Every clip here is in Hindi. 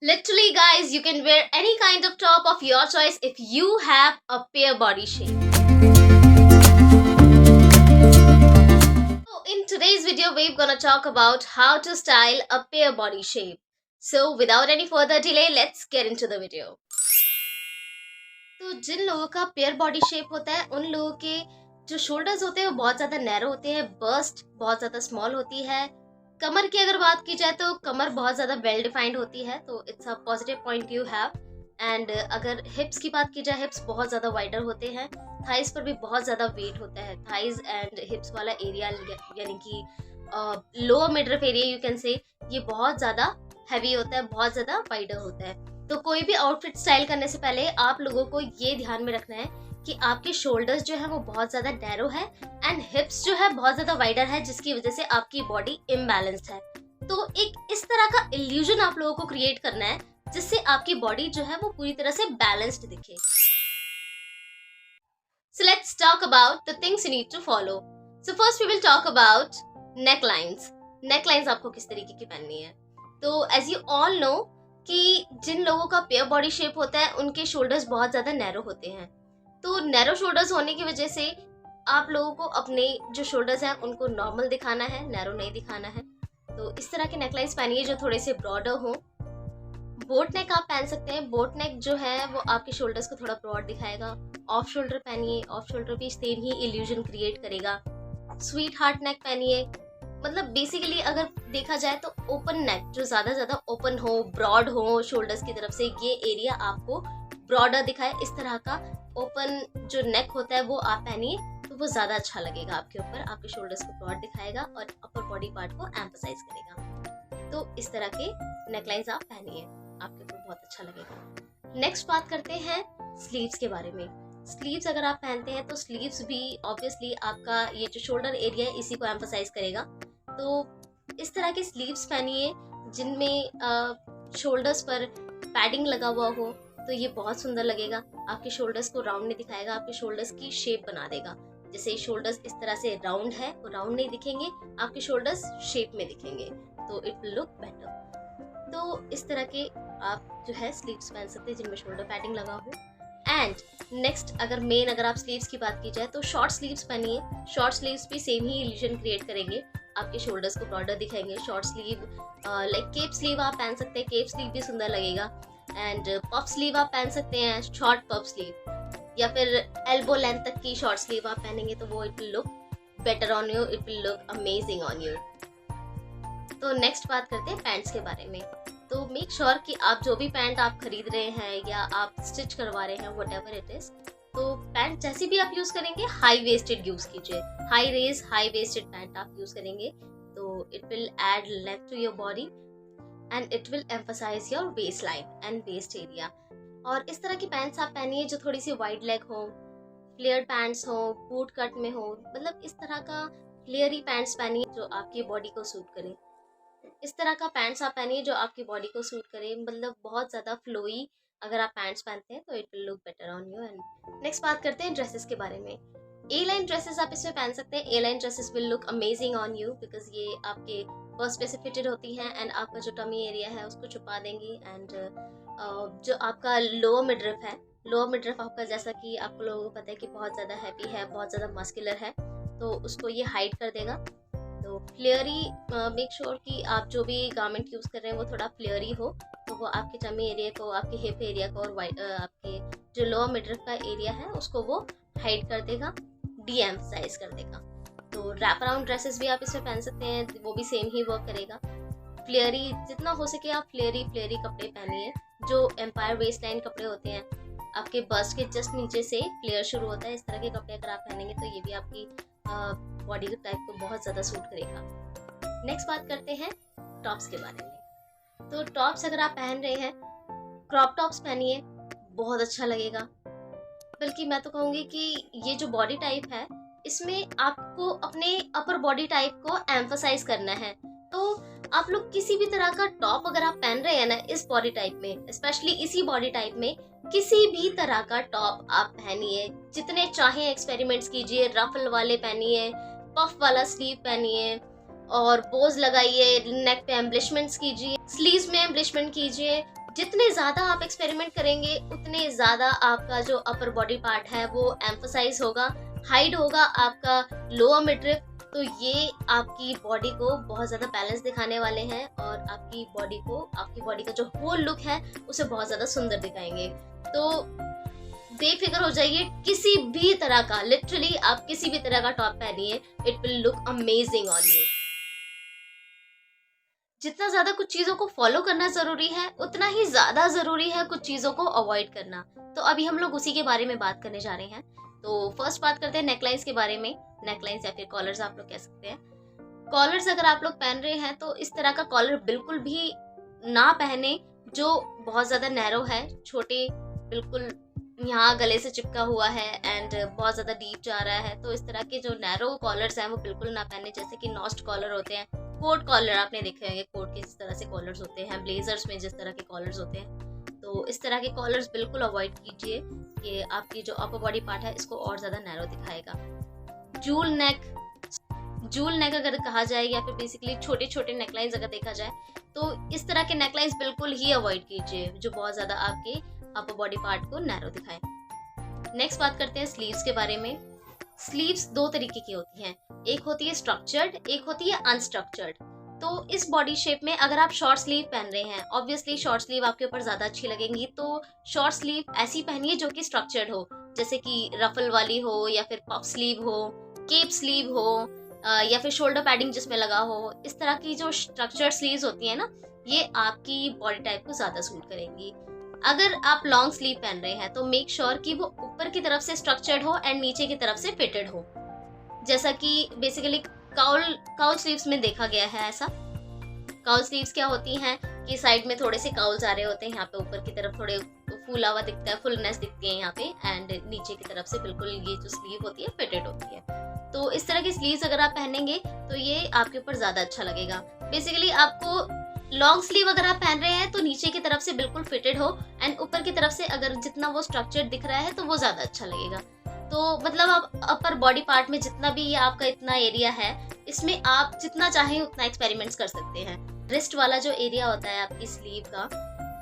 Literally, guys, you can wear any kind of top of your choice if you have a pear body shape. So, in today's video, we're gonna talk about how to style a pear body shape. So, without any further delay, let's get into the video. तो जिन लोगों का पेयर बॉडी शेप होता है उन लोगों के जो शोल्डर्स होते हैं वो बहुत ज़्यादा नैरो होते हैं, बस्ट बहुत ज़्यादा स्मॉल होती है। कमर की अगर बात की जाए तो कमर बहुत ज़्यादा वेल डिफाइंड होती है, तो it's a positive point you have. And अगर हिप्स की बात की जाए, हिप्स बहुत ज़्यादा वाइडर होते हैं। थाइज पर भी बहुत ज़्यादा वेट होता है। थाइज एंड हिप्स वाला एरिया यानी कि lower midriff area you can say, ये बहुत ज़्यादा हैवी होता है, बहुत ज़्यादा वाइडर होता है। तो कोई भी आउटफिट स्टाइल करने से पहले आप लोगों को ये ध्यान में रखना है कि आपके शोल्डर्स जो है वो बहुत ज़्यादा नैरो है एंड हिप्स जो है बहुत ज़्यादा वाइडर है, जिसकी वजह से आपकी बॉडी इम्बैलेंस्ड है। तो एक इस तरह का इल्यूजन आप लोगों को क्रिएट करना है जिससे आपकी बॉडी जो है वो पूरी तरह से बैलेंस्ड दिखे। So let's talk about the things you need to follow. So first we will talk about necklines. Necklines आपको किस तरीके की पहननी है। तो as you all know कि जिन लोगों का पेयर बॉडी शेप होता है उनके शोल्डर्स बहुत ज़्यादा नैरो होते हैं। तो नैरो शोल्डर्स होने की वजह से आप लोगों को अपने जो शोल्डर्स हैं उनको नॉर्मल दिखाना है, नैरो नहीं दिखाना है। तो इस तरह के नेकलाइंस पहनिए जो थोड़े से ब्रॉडर हो। बोट नेक आप पहन सकते हैं। बोट नेक जो है वो आपके शोल्डर्स को थोड़ा ब्रॉड दिखाएगा। ऑफ शोल्डर पहनिए, ऑफ शोल्डर भी सेम ही इल्यूजन क्रिएट करेगा। स्वीट हार्ट नेक पहनिए। मतलब बेसिकली अगर देखा जाए तो ओपन नेक जो ज़्यादा ओपन हो, ब्रॉड हो शोल्डर्स की तरफ से, ये एरिया आपको ब्रॉडर दिखाए, इस तरह का ओपन जो नेक होता है वो आप पहनिए तो वो ज़्यादा अच्छा लगेगा आपके ऊपर। आपके शोल्डर्स को ब्रॉड दिखाएगा और अपर बॉडी पार्ट को एम्फसाइज करेगा। तो इस तरह के नेकलाइंस आप पहनिए, आपके ऊपर बहुत अच्छा लगेगा। नेक्स्ट बात करते हैं स्लीव्स के बारे में। स्लीव्स अगर आप पहनते हैं तो स्लीव्स भी ऑब्वियसली आपका ये जो शोल्डर एरिया है इसी को एम्फसाइज करेगा। तो इस तरह के स्लीव्स पहनिए जिनमें शोल्डर्स पर पैडिंग लगा हुआ हो, तो ये बहुत सुंदर लगेगा। आपके शोल्डर्स को राउंड नहीं दिखाएगा, आपके शोल्डर्स की शेप बना देगा। जैसे शोल्डर्स इस तरह से राउंड है, वो राउंड नहीं दिखेंगे, आपके शोल्डर्स शेप में दिखेंगे, तो इट विल लुक बेटर। तो इस तरह के आप जो है स्लीव्स पहन सकते हैं जिनमें शोल्डर पैडिंग लगा हो। एंड नेक्स्ट अगर आप स्लीव्स की बात की जाए तो शॉर्ट स्लीव्स पहनिए। शॉर्ट स्लीव्स भी सेम ही इल्यूजन क्रिएट करेंगे, आपके शोल्डर्स को ब्रॉडर दिखाएंगे। Short sleeve like cape sleeve आप पहन सकते हैं, केप स्लीव भी सुंदर लगेगा। एंड पफ स्लीव आप पहन सकते हैं, शॉर्ट पफ स्लीव, या फिर एल्बो लेंथ तक की शॉर्ट स्लीव आप पहनेंगे तो वो it will look better on you, it will look amazing on you. तो नेक्स्ट बात करते हैं पैंट्स के बारे में। तो मेक श्योर कि आप जो भी पैंट आप खरीद रहे हैं या आप स्टिच करवा रहे हैं, व्हाटएवर इट इज, तो पैंट जैसी भी आप यूज करेंगे हाई वेस्टेड यूज कीजिए। High rise high waisted pant आप यूज करेंगे तो it will add length to your body and it will emphasise your waist line and waist area. और इस तरह की पैंट्स आप पहनिए जो थोड़ी सी वाइड लेग हो, फ्लेयर्ड पैंट्स हो, बूट कट में हो, मतलब इस तरह का फ्लेयरी पैंट्स पहनिए जो आपकी बॉडी को सूट करे। इस तरह का पैंट्स आप पहनिए जो आपकी बॉडी को सूट करे, मतलब बहुत ज़्यादा फ्लोई अगर आप पैंट्स पहनते हैं तो it will look better on you. And next बात करते हैं ड्रेसेस के बारे में। ए लाइन ड्रेसेस आप इसमें पहन सकते हैं। A line dresses will look amazing on you because ये आपके बस्ट पे से फिटेड होती हैं एंड आपका जो टमी एरिया है उसको छुपा देंगी। एंड जो आपका लोअर मिडरिफ है, लोअर मिडरिफ आपका जैसा कि आप लोगों को पता है कि बहुत ज़्यादा हैवी है, बहुत ज़्यादा मस्कुलर है, तो उसको ये हाइड कर देगा। तो फ्लेयरी मेक श्योर कि आप जो भी गारमेंट यूज़ कर रहे हैं वो थोड़ा फ्लेयरी हो, तो वो आपके टमी एरिया को, आपके हिप एरिया को और आपके जो लोअर मिडरिफ का एरिया है उसको वो हाइड कर देगा, डी एम्फसाइज कर देगा। तो रैप अराउंड ड्रेसेस भी आप इसमें पहन सकते हैं, वो भी सेम ही वर्क करेगा। फ्लेयरी जितना हो सके आप फ्लेयरी कपड़े पहनिए। जो एम्पायर वेस्ट लाइन कपड़े होते हैं, आपके बस्ट के जस्ट नीचे से फ्लेयर शुरू होता है, इस तरह के कपड़े अगर आप पहनेंगे तो ये भी आपकी बॉडी टाइप को बहुत ज़्यादा सूट करेगा। नेक्स्ट बात करते हैं टॉप्स के बारे में। तो टॉप्स अगर आप पहन रहे हैं, क्रॉप टॉप्स पहनिए, बहुत अच्छा लगेगा। बल्कि मैं तो कहूँगी कि ये जो बॉडी टाइप है इसमें आपको अपने अपर बॉडी टाइप को एम्फसाइज करना है। तो आप लोग किसी भी तरह का टॉप अगर आप पहन रहे हैं ना इस बॉडी टाइप में, स्पेशली इसी बॉडी टाइप में, किसी भी तरह का टॉप आप पहनिए, जितने चाहे एक्सपेरिमेंट्स कीजिए। रफल वाले पहनिए, पफ वाला स्लीव पहनिए और बोज लगाइए, नेक पे एम्ब्लिशमेंट्स कीजिए, स्लीव्स में एम्ब्लिशमेंट कीजिए, जितने ज़्यादा आप एक्सपेरिमेंट करेंगे उतने ज़्यादा आपका जो अपर बॉडी पार्ट है वो एम्फसाइज होगा, हाइड होगा आपका लोअर मिडरिफ। तो ये आपकी बॉडी को बहुत ज़्यादा बैलेंस दिखाने वाले हैं और आपकी बॉडी का जो होल लुक है उसे बहुत ज़्यादा सुंदर दिखाएंगे। तो बेफिक्र हो जाइए, किसी भी तरह का, लिटरली आप किसी भी तरह का टॉप पहनिए, it will look amazing on you. जितना ज्यादा कुछ चीजों को फॉलो करना जरूरी है उतना ही ज्यादा जरूरी है कुछ चीजों को अवॉइड करना। तो अभी हम लोग उसी के बारे में बात करने जा रहे हैं। तो फर्स्ट बात करते हैं नेकलाइंस के बारे में। नेकलाइंस या फिर कॉलर्स आप लोग कह सकते हैं। कॉलर्स अगर आप लोग पहन रहे हैं तो इस तरह का कॉलर बिल्कुल भी ना पहने जो बहुत ज्यादा नैरो है, छोटे, बिल्कुल यहाँ गले से चिपका हुआ है एंड बहुत ज्यादा डीप जा रहा है। तो इस तरह के जो नैरो कॉलर्स हैं वो बिल्कुल ना पहने, जैसे कि नॉस्ट कॉलर होते हैं, कोट कॉलर आपने देखे होंगे, कोट के जिस तरह से कॉलर्स होते हैं, ब्लेजर्स में जिस तरह के कॉलर्स होते हैं। तो इस तरह के कॉलर्स बिल्कुल अवॉइड कीजिए, ये आपकी जो अपर बॉडी पार्ट है इसको और ज्यादा नैरो दिखाएगा। जूल नेक अगर कहा जाए या फिर बेसिकली छोटे छोटे नेकलाइंस अगर देखा जाए तो इस तरह के नेकलाइंस बिल्कुल ही अवॉइड कीजिए जो बहुत ज्यादा आपके अपर बॉडी पार्ट को नैरो दिखाएं। नेक्स्ट बात करते हैं स्लीव्स के बारे में। स्लीव्स दो तरीके की होती हैं, एक होती है स्ट्रक्चर्ड, एक होती है अनस्ट्रक्चर्ड। तो इस बॉडी शेप में अगर आप शॉर्ट स्लीव पहन रहे हैं, ऑब्वियसली शॉर्ट स्लीव आपके ऊपर ज्यादा अच्छी लगेंगी, तो शॉर्ट स्लीव ऐसी पहनिए जो कि स्ट्रक्चर्ड हो, जैसे कि रफल वाली हो या फिर पफ स्लीव हो, केप स्लीव हो या फिर शोल्डर पैडिंग जिसमें लगा हो। इस तरह की जो स्ट्रक्चर्ड स्लीव्स होती है ना, ये आपकी बॉडी टाइप को ज्यादा सूट करेंगी। अगर आप लॉन्ग स्लीव पहन रहे हैं तो मेक श्योर कि वो ऊपर की तरफ से स्ट्रक्चर्ड हो एंड नीचे की तरफ से फिटेड हो, जैसा कि बेसिकली काउल स्लीव्स में देखा गया है। ऐसा काउल स्लीव्स क्या होती हैं कि साइड में थोड़े से काउल्स आ रहे होते हैं, यहाँ पे ऊपर की तरफ थोड़े फूला हुआ दिखता है, फुलनेस दिखती है यहाँ पे, एंड नीचे की तरफ से बिल्कुल ये जो स्लीव होती है फिटेड होती है। तो इस तरह की स्लीव्स अगर आप पहनेंगे तो ये आपके ऊपर ज्यादा अच्छा लगेगा। बेसिकली आपको लॉन्ग स्लीव अगर आप पहन रहे हैं तो नीचे की तरफ से बिल्कुल फिटेड हो एंड ऊपर की तरफ से अगर जितना वो स्ट्रक्चर दिख रहा है तो वो ज्यादा अच्छा लगेगा। तो मतलब आप अपर बॉडी पार्ट में जितना भी ये आपका इतना एरिया है, इसमें आप जितना चाहें उतना एक्सपेरिमेंट्स कर सकते हैं। रिस्ट वाला जो एरिया होता है आपकी स्लीव का,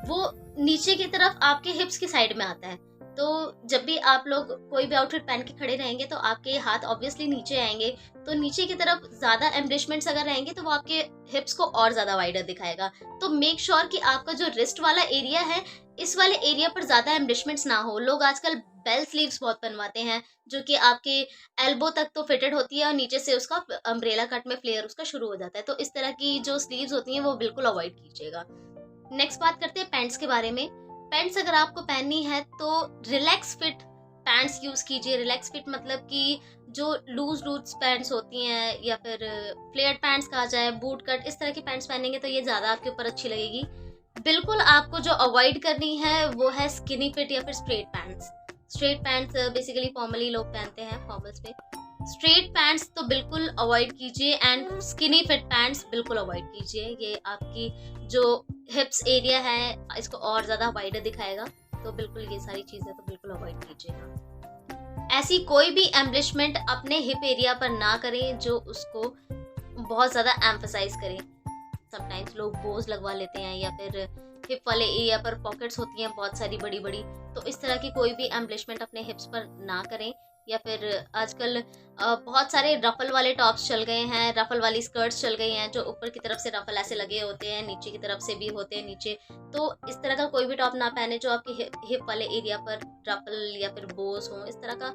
वो नीचे की तरफ आपके हिप्स की साइड में आता है। तो जब भी आप लोग कोई भी आउटफिट पहन के खड़े रहेंगे तो आपके हाथ ऑब्वियसली नीचे आएंगे, तो नीचे की तरफ ज्यादा एम्ब्लिशमेंट्स अगर रहेंगे तो वो आपके हिप्स को और ज्यादा वाइडर दिखाएगा। तो मेक श्योर कि आपका जो रिस्ट वाला एरिया है, इस वाले एरिया पर ज्यादा एम्ब्लिशमेंट्स ना हो। लोग आजकल बेल स्लीव्स बहुत बनवाते हैं जो कि आपके एल्बो तक तो फिटेड होती है और नीचे से उसका अम्ब्रेला कट में फ्लेयर उसका शुरू हो जाता है। तो इस तरह की जो स्लीव्स होती हैं वो बिल्कुल अवॉइड कीजिएगा। नेक्स्ट बात करते हैं पैंट्स के बारे में। पैंट्स अगर आपको पहननी है तो रिलैक्स फिट पैंट्स यूज कीजिए। रिलैक्स फिट मतलब कि जो लूज पैंट्स होती हैं या फिर फ्लेयर्ड पैंट्स कहा जाए, बूट कट, इस तरह की पैंट्स पहनेंगे तो ये ज्यादा आपके ऊपर अच्छी लगेगी। बिल्कुल आपको जो अवॉइड करनी है वो है स्किनी फिट या फिर straight pants. Straight pants basically formally लोग पहनते हैं, फॉर्मल्स में। स्ट्रेट पैंट्स तो बिल्कुल अवॉइड कीजिए एंड स्किनी फिट पैंट्स बिल्कुल अवॉइड कीजिए। ये आपकी जो हिप्स एरिया है इसको और ज्यादा वाइडर दिखाएगा। तो बिल्कुल ये सारी चीजें तो बिल्कुल अवॉइड कीजिएगा। ऐसी कोई भी एम्ब्लिशमेंट अपने हिप एरिया पर ना करें जो उसको बहुत ज्यादा एम्फसाइज करें। समटाइम्स लोग बोज लगवा लेते हैं या फिर हिप वाले एरिया पर पॉकेट्स होती हैं बहुत सारी बड़ी बड़ी, तो इस तरह की कोई भी एम्ब्लिशमेंट अपने हिप्स पर ना करें। या फिर आजकल बहुत सारे रफल वाले टॉप्स चल गए हैं, रफल वाली स्कर्ट्स चल गई हैं जो ऊपर की तरफ से रफल ऐसे लगे होते हैं, नीचे की तरफ से भी होते हैं नीचे। तो इस तरह का कोई भी टॉप ना पहने जो आपके हिप वाले एरिया पर रफल या फिर बोस हो। इस तरह का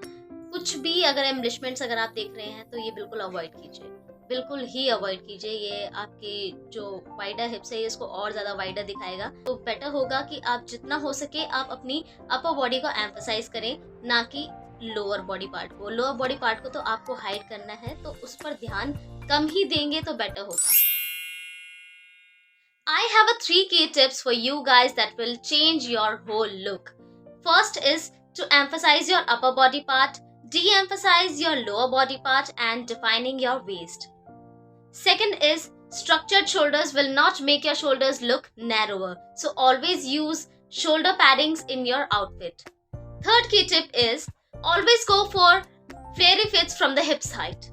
कुछ भी अगर एम्ब्लिशमेंट्स अगर आप देख रहे हैं तो ये बिल्कुल अवॉइड कीजिए, बिल्कुल ही अवॉइड कीजिए। ये आपकी जो वाइडर हिप्स है इसको और ज्यादा वाइडर दिखाएगा। तो बेटर होगा कि आप जितना हो सके आप अपनी अपर बॉडी को एम्फसाइज करें, ना कि लोअर बॉडी पार्ट को। लोअर बॉडी पार्ट को तो आपको हाइड करना है तो उस पर ध्यान कम ही देंगे तो बेटर होगा। I have a 3 key tips for you guys that will change your whole look. First is to emphasize your upper body part, de-emphasize your lower body part and defining your waist. Second is structured shoulders will not make your shoulders look narrower. So always use shoulder paddings in your outfit. Third key tip is always go for flary fits from the hips height.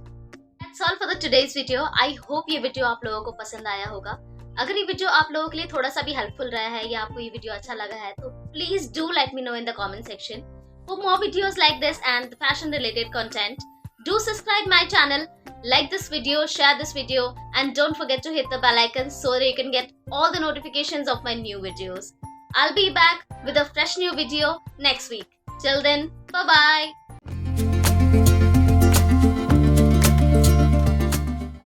That's all for the today's video. I hope ये वीडियो आप लोगों को पसंद आया होगा। अगर ये वीडियो आप लोगों के लिए थोड़ा सा भी हेल्पफुल रहा है या आपको ये वीडियो अच्छा लगा है तो please do let me know in the comment section. For more videos like this and the fashion related content, do subscribe my channel, like this video, share this video, and don't forget to hit the bell icon so that you can get all the notifications of my new videos. I'll be back with a fresh new video next week. Till then, bye bye.